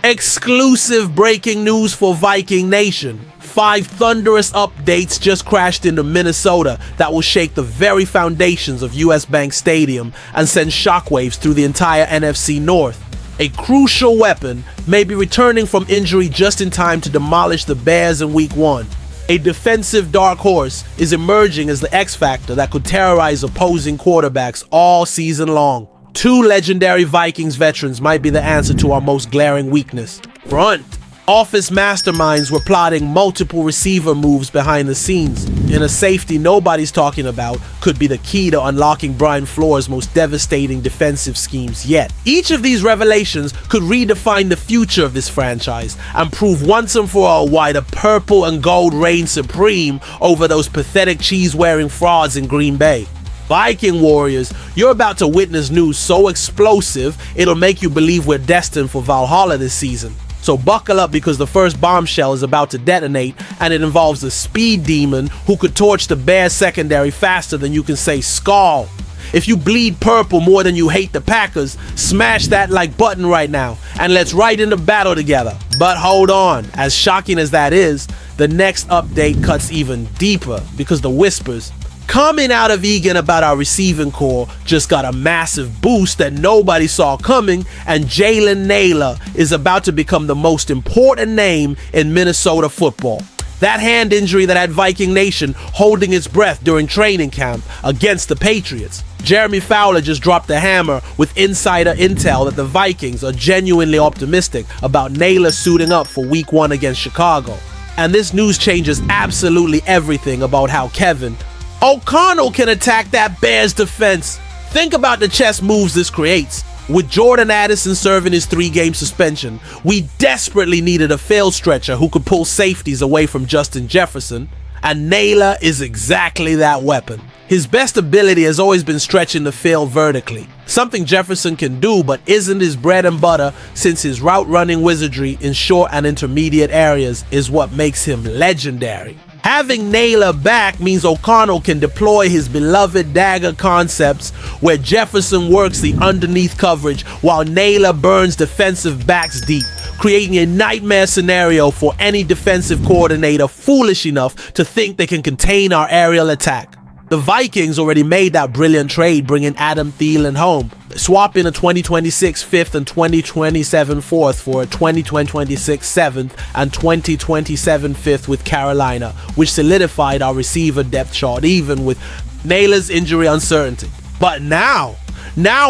Exclusive breaking news for Viking Nation. 5 thunderous updates just crashed into Minnesota that will shake the very foundations of US Bank Stadium and send shockwaves through the entire NFC North. A crucial weapon may be returning from injury just in time to demolish the Bears in Week 1. A defensive dark horse is emerging as the X factor that could terrorize opposing quarterbacks all season long. 2 legendary Vikings veterans might be the answer to our most glaring weakness. Front office masterminds were plotting multiple receiver moves behind the scenes, and a safety nobody's talking about could be the key to unlocking Brian Flores' most devastating defensive schemes yet. Each of these revelations could redefine the future of this franchise and prove once and for all why the purple and gold reign supreme over those pathetic cheese-wearing frauds in Green Bay. Viking Warriors, you're about to witness news so explosive, it'll make you believe we're destined for Valhalla this season. So buckle up, because the first bombshell is about to detonate, and it involves a speed demon who could torch the Bears secondary faster than you can say skull. If you bleed purple more than you hate the Packers, smash that like button right now, and let's right into battle together. But hold on, as shocking as that is, the next update cuts even deeper, because the whispers coming out of Egan about our receiving core just got a massive boost that nobody saw coming, and Jaylen Naylor is about to become the most important name in Minnesota football. That hand injury that had Viking Nation holding its breath during training camp against the Patriots. Jeremy Fowler just dropped the hammer with insider intel that the Vikings are genuinely optimistic about Naylor suiting up for Week 1 against Chicago. And this news changes absolutely everything about how Kevin O'Connell can attack that Bears defense. Think about the chess moves this creates. With Jordan Addison serving his 3-game suspension, we desperately needed a field stretcher who could pull safeties away from Justin Jefferson, and Naylor is exactly that weapon. His best ability has always been stretching the field vertically, something Jefferson can do but isn't his bread and butter, since his route running wizardry in short and intermediate areas is what makes him legendary. Having Naylor back means O'Connell can deploy his beloved dagger concepts, where Jefferson works the underneath coverage while Naylor burns defensive backs deep, creating a nightmare scenario for any defensive coordinator foolish enough to think they can contain our aerial attack. The Vikings already made that brilliant trade bringing Adam Thielen home, swapping a 2026 5th and 2027 4th for a 2026 7th and 2027 5th with Carolina, which solidified our receiver depth chart even with Naylor's injury uncertainty. But now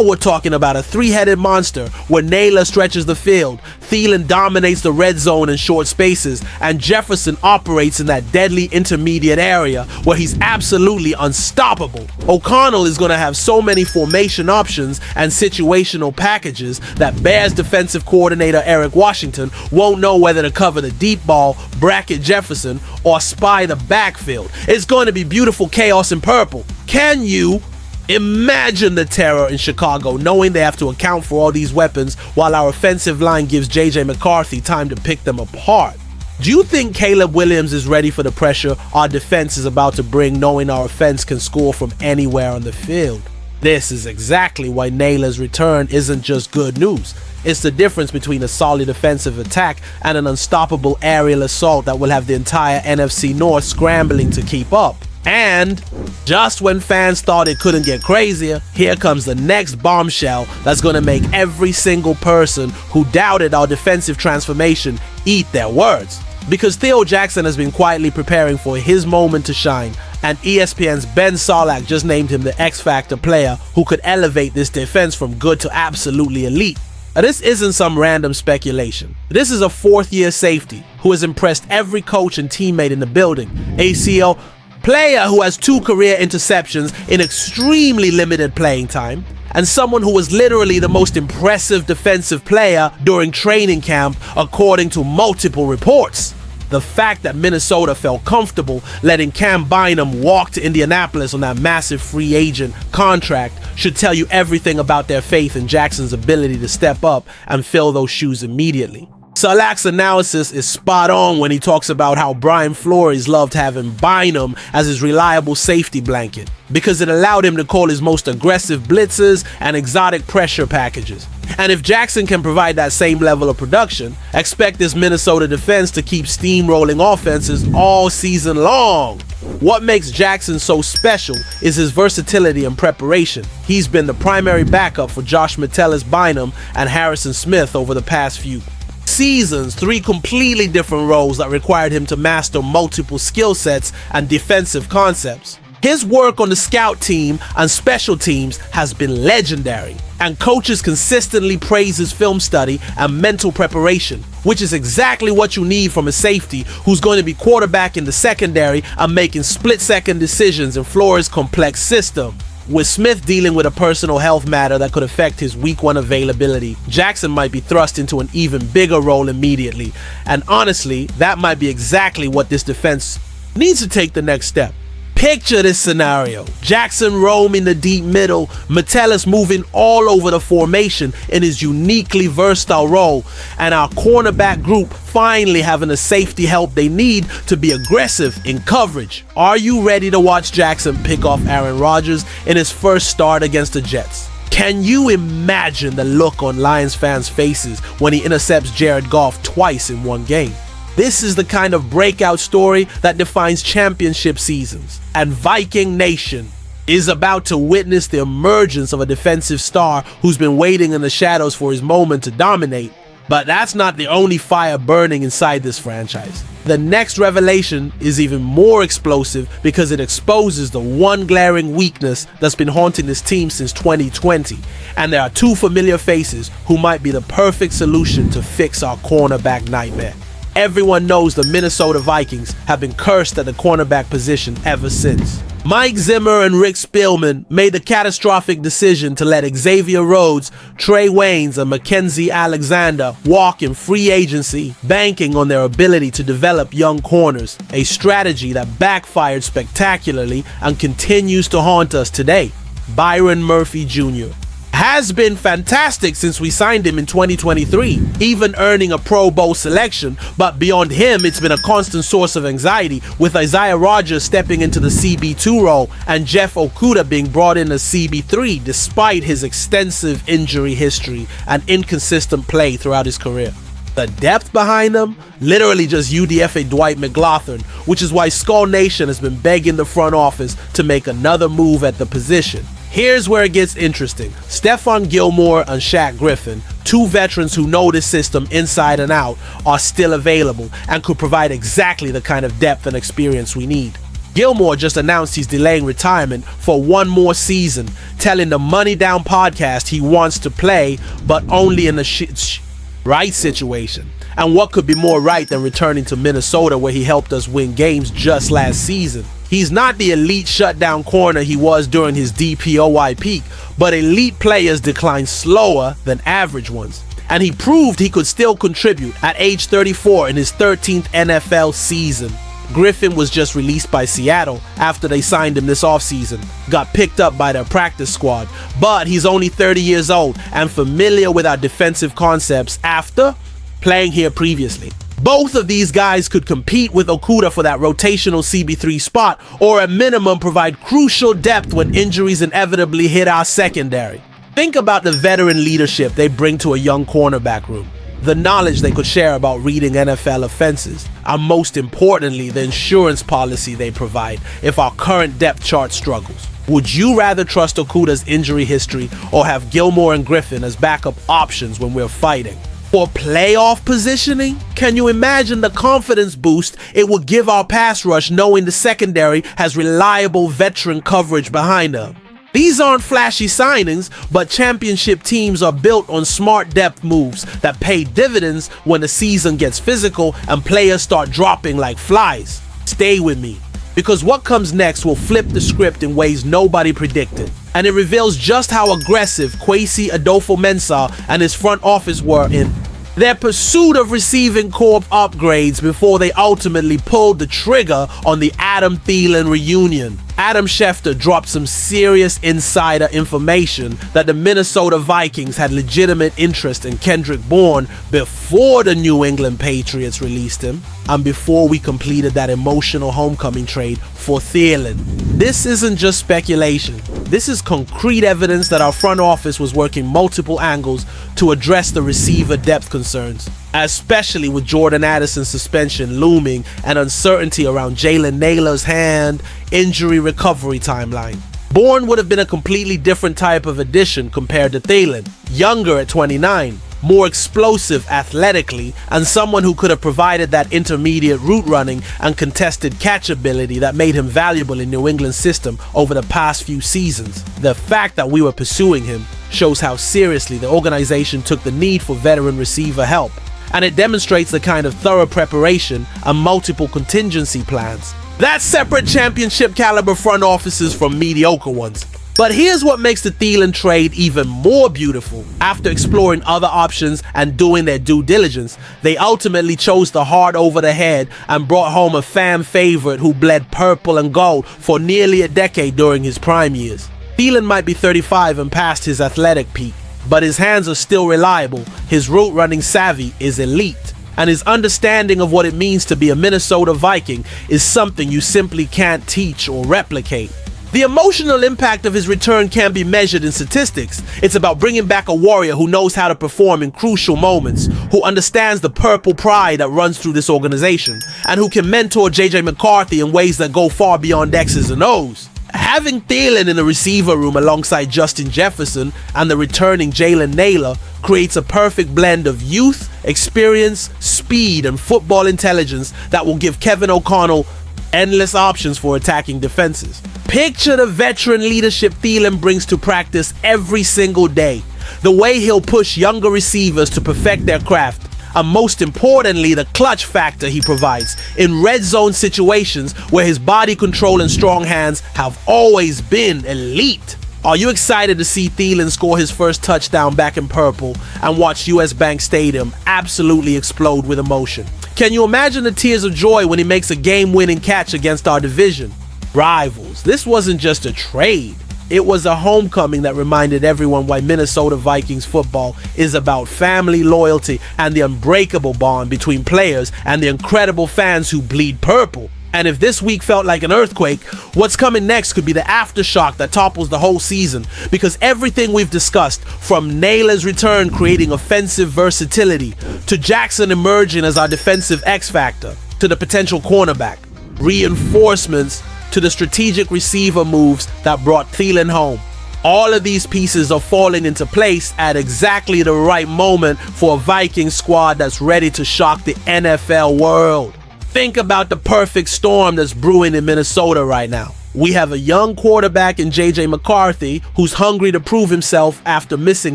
we're talking about a 3-headed monster where Naylor stretches the field, Thielen dominates the red zone in short spaces, and Jefferson operates in that deadly intermediate area where he's absolutely unstoppable. O'Connell is going to have so many formation options and situational packages that Bears defensive coordinator Eric Washington won't know whether to cover the deep ball, bracket Jefferson, or spy the backfield. It's going to be beautiful chaos in purple. Can you imagine the terror in Chicago, knowing they have to account for all these weapons while our offensive line gives JJ McCarthy time to pick them apart? Do you think Caleb Williams is ready for the pressure our defense is about to bring, knowing our offense can score from anywhere on the field? This is exactly why Naylor's return isn't just good news. It's the difference between a solid offensive attack and an unstoppable aerial assault that will have the entire NFC North scrambling to keep up. And just when fans thought it couldn't get crazier, here comes the next bombshell that's going to make every single person who doubted our defensive transformation eat their words. Because Theo Jackson has been quietly preparing for his moment to shine, and ESPN's Ben Solak just named him the X Factor player who could elevate this defense from good to absolutely elite. Now, this isn't some random speculation. This is a 4th-year safety who has impressed every coach and teammate in the building. ACL player who has 2 career interceptions in extremely limited playing time, and someone who was literally the most impressive defensive player during training camp according to multiple reports. The fact that Minnesota felt comfortable letting Cam Bynum walk to Indianapolis on that massive free agent contract should tell you everything about their faith in Jackson's ability to step up and fill those shoes immediately. Salak's analysis is spot on when he talks about how Brian Flores loved having Bynum as his reliable safety blanket because it allowed him to call his most aggressive blitzes and exotic pressure packages. And if Jackson can provide that same level of production, expect this Minnesota defense to keep steamrolling offenses all season long. What makes Jackson so special is his versatility and preparation. He's been the primary backup for Josh Metellus Bynum and Harrison Smith over the past few seasons, 3 completely different roles that required him to master multiple skill sets and defensive concepts. His work on the scout team and special teams has been legendary, and coaches consistently praise his film study and mental preparation, which is exactly what you need from a safety who's going to be quarterbacking the secondary and making split-second decisions in Flores' complex system. With Smith dealing with a personal health matter that could affect his week 1 availability, Jackson might be thrust into an even bigger role immediately. And honestly, that might be exactly what this defense needs to take the next step. Picture this scenario: Jackson roaming the deep middle, Metellus moving all over the formation in his uniquely versatile role, and our cornerback group finally having the safety help they need to be aggressive in coverage. Are you ready to watch Jackson pick off Aaron Rodgers in his first start against the Jets? Can you imagine the look on Lions fans' faces when he intercepts Jared Goff twice in one game? This is the kind of breakout story that defines championship seasons. And Viking Nation is about to witness the emergence of a defensive star who's been waiting in the shadows for his moment to dominate. But that's not the only fire burning inside this franchise. The next revelation is even more explosive because it exposes the one glaring weakness that's been haunting this team since 2020. And there are 2 familiar faces who might be the perfect solution to fix our cornerback nightmare. Everyone knows the Minnesota Vikings have been cursed at the cornerback position ever since. Mike Zimmer and Rick Spielman made the catastrophic decision to let Xavier Rhodes, Trey Waynes, and Mackenzie Alexander walk in free agency, banking on their ability to develop young corners, a strategy that backfired spectacularly and continues to haunt us today. Byron Murphy Jr. has been fantastic since we signed him in 2023, even earning a Pro Bowl selection, but beyond him, it's been a constant source of anxiety, with Isaiah Rodgers stepping into the CB2 role and Jeff Okudah being brought in as CB3 despite his extensive injury history and inconsistent play throughout his career. The depth behind them, literally just UDFA Dwight McGlothern, which is why Skull Nation has been begging the front office to make another move at the position. Here's where it gets interesting. Stephon Gilmore and Shaq Griffin, 2 veterans who know this system inside and out, are still available and could provide exactly the kind of depth and experience we need. Gilmore just announced he's delaying retirement for 1 more season, telling the Money Down podcast he wants to play, but only in the right situation. And what could be more right than returning to Minnesota, where he helped us win games just last season? He's not the elite shutdown corner he was during his DPOY peak, but elite players decline slower than average ones. And he proved he could still contribute at age 34 in his 13th NFL season. Griffin was just released by Seattle after they signed him this offseason, got picked up by their practice squad, but he's only 30 years old and familiar with our defensive concepts after playing here previously. Both of these guys could compete with Okudah for that rotational CB3 spot, or at minimum provide crucial depth when injuries inevitably hit our secondary. Think about the veteran leadership they bring to a young cornerback room, the knowledge they could share about reading NFL offenses, and most importantly, the insurance policy they provide if our current depth chart struggles. Would you rather trust Okudah's injury history or have Gilmore and Griffin as backup options when we're fighting? For playoff positioning, can you imagine the confidence boost it would give our pass rush knowing the secondary has reliable veteran coverage behind them? These aren't flashy signings, but championship teams are built on smart depth moves that pay dividends when the season gets physical and players start dropping like flies. Stay with me, because what comes next will flip the script in ways nobody predicted. And it reveals just how aggressive Kwesi Adolfo-Mensah and his front office were in their pursuit of receiving corp upgrades before they ultimately pulled the trigger on the Adam Thielen reunion. Adam Schefter dropped some serious insider information that the Minnesota Vikings had legitimate interest in Kendrick Bourne before the New England Patriots released him, and before we completed that emotional homecoming trade for Thielen. This isn't just speculation. This is concrete evidence that our front office was working multiple angles to address the receiver depth concerns, especially with Jordan Addison's suspension looming and uncertainty around Jaylen Naylor's hand, injury recovery timeline. Bourne would have been a completely different type of addition compared to Thielen, younger at 29, more explosive athletically, and someone who could have provided that intermediate route running and contested catch ability that made him valuable in New England's system over the past few seasons. The fact that we were pursuing him shows how seriously the organization took the need for veteran receiver help, and it demonstrates the kind of thorough preparation and multiple contingency plans that separate championship caliber front offices from mediocre ones. But here's what makes the Thielen trade even more beautiful. After exploring other options and doing their due diligence, they ultimately chose the heart over the head and brought home a fan favorite who bled purple and gold for nearly a decade during his prime years. Thielen might be 35 and past his athletic peak, but his hands are still reliable, his route running savvy is elite, and his understanding of what it means to be a Minnesota Viking is something you simply can't teach or replicate. The emotional impact of his return can't be measured in statistics. It's about bringing back a warrior who knows how to perform in crucial moments, who understands the purple pride that runs through this organization, and who can mentor JJ McCarthy in ways that go far beyond X's and O's. Having Thielen in the receiver room alongside Justin Jefferson and the returning Jaylen Naylor creates a perfect blend of youth, experience, speed, and football intelligence that will give Kevin O'Connell endless options for attacking defenses. Picture the veteran leadership Thielen brings to practice every single day, the way he'll push younger receivers to perfect their craft, and most importantly, the clutch factor he provides in red zone situations where his body control and strong hands have always been elite. Are you excited to see Thielen score his first touchdown back in purple and watch US Bank Stadium absolutely explode with emotion? Can you imagine the tears of joy when he makes a game-winning catch against our division rivals? This wasn't just a trade. It was a homecoming that reminded everyone why Minnesota Vikings football is about family loyalty and the unbreakable bond between players and the incredible fans who bleed purple. And if this week felt like an earthquake, what's coming next could be the aftershock that topples the whole season, because everything we've discussed, from Naylor's return creating offensive versatility, to Jackson emerging as our defensive X-factor, to the potential cornerback, reinforcements to the strategic receiver moves that brought Thielen home. All of these pieces are falling into place at exactly the right moment for a Viking squad that's ready to shock the NFL world. Think about the perfect storm that's brewing in Minnesota right now. We have a young quarterback in JJ McCarthy who's hungry to prove himself after missing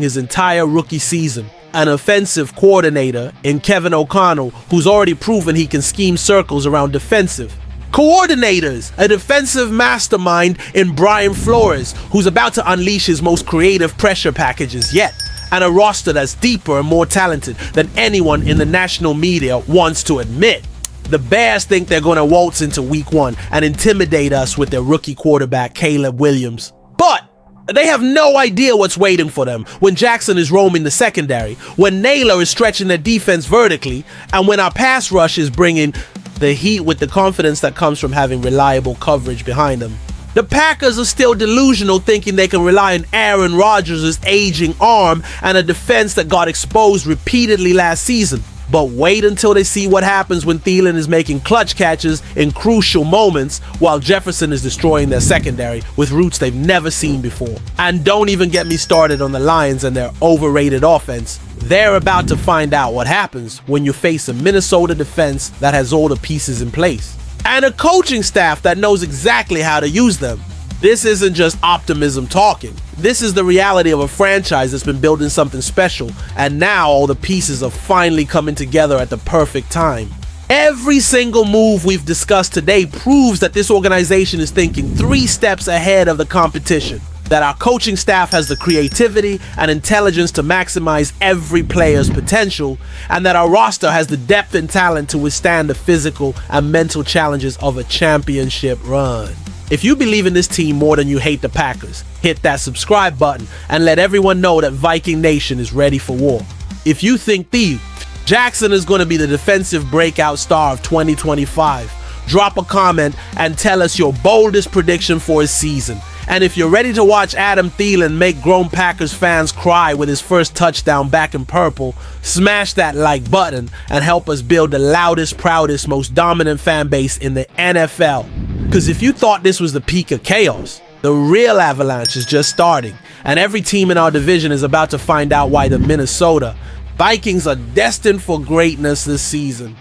his entire rookie season. An offensive coordinator in Kevin O'Connell who's already proven he can scheme circles around defensive coordinators, a defensive mastermind in Brian Flores who's about to unleash his most creative pressure packages yet, and a roster that's deeper and more talented than anyone in the national media wants to admit. The Bears think they're going to waltz into week one and intimidate us with their rookie quarterback Caleb Williams. But they have no idea what's waiting for them when Jackson is roaming the secondary, when Naylor is stretching their defense vertically, and when our pass rush is bringing the heat with the confidence that comes from having reliable coverage behind them. The Packers are still delusional, thinking they can rely on Aaron Rodgers' aging arm and a defense that got exposed repeatedly last season. But wait until they see what happens when Thielen is making clutch catches in crucial moments while Jefferson is destroying their secondary with routes they've never seen before. And don't even get me started on the Lions and their overrated offense. They're about to find out what happens when you face a Minnesota defense that has all the pieces in place, and a coaching staff that knows exactly how to use them. This isn't just optimism talking. This is the reality of a franchise that's been building something special, and now all the pieces are finally coming together at the perfect time. Every single move we've discussed today proves that this organization is thinking 3 steps ahead of the competition, that our coaching staff has the creativity and intelligence to maximize every player's potential, and that our roster has the depth and talent to withstand the physical and mental challenges of a championship run. If you believe in this team more than you hate the Packers, hit that subscribe button and let everyone know that Viking Nation is ready for war. If you think Theo Jackson is going to be the defensive breakout star of 2025, drop a comment and tell us your boldest prediction for his season. And if you're ready to watch Adam Thielen make grown Packers fans cry with his first touchdown back in purple, smash that like button and help us build the loudest, proudest, most dominant fan base in the NFL. Because if you thought this was the peak of chaos, the real avalanche is just starting, and every team in our division is about to find out why the Minnesota Vikings are destined for greatness this season.